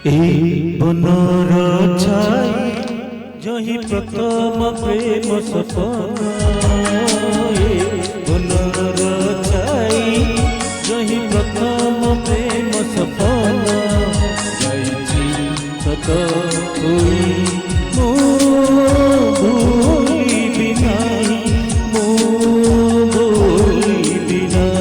বনর ছাই জহি প্রথম প্রেম সপন বনর ছাই জহি প্রথম প্রেম সপন যাইছি সত হই মো ভুলিবি নাই মো ভুলিবি নাই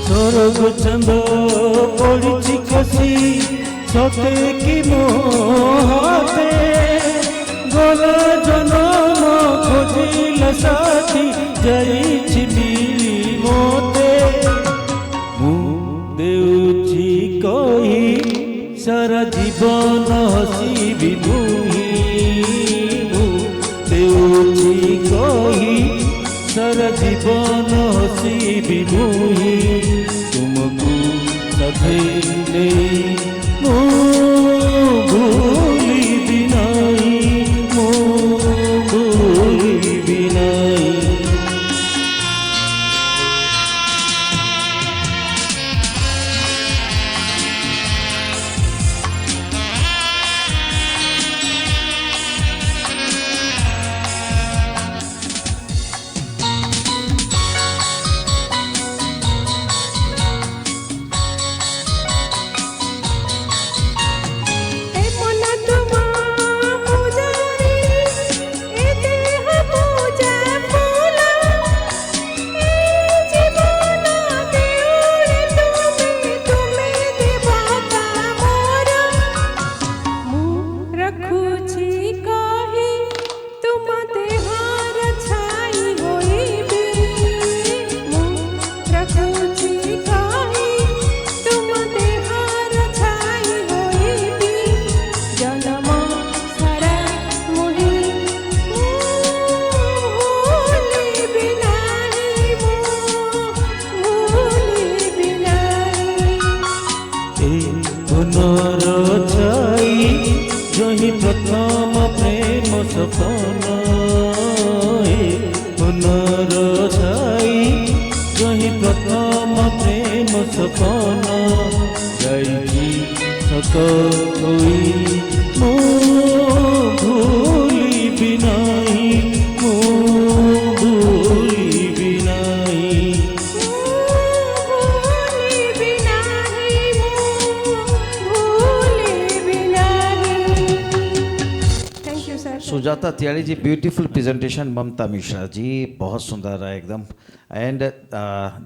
স্বর্গ চন্দ পড়িছি খসি সতে কি মোহতে গল জনম খোঁজিল সাথী যাইছি মতে মু দেউছি কহি সারা জীবন হসিবি মুহি মু দেউছি কহি সারা জীবন হসিবি মুহি तुमको सधे नहीं मो भूली बिनाई मो भूली बिनाई পুনর ছাই জহি প্রথম প্রেম সপন পুনর ছাই জহি প্রথম প্রেম সপন যাইছি সত হই মো ভুলিবি নাই মো ভুলিবি নাই सुजाता तिवारी जी, ब्यूटीफुल प्रेजेंटेशन। ममता मिश्रा जी बहुत सुंदर रहा एकदम। And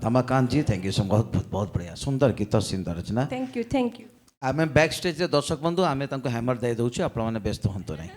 Dhamakant ji thank you so बहुत बहुत बढ़िया सुंदर गीत सुंदर रचना। Thank you. आम बैक स्टेज दर्शक बंधु आम हैमर दे दूँ आपण मैंने व्यस्त हूँ नहीं।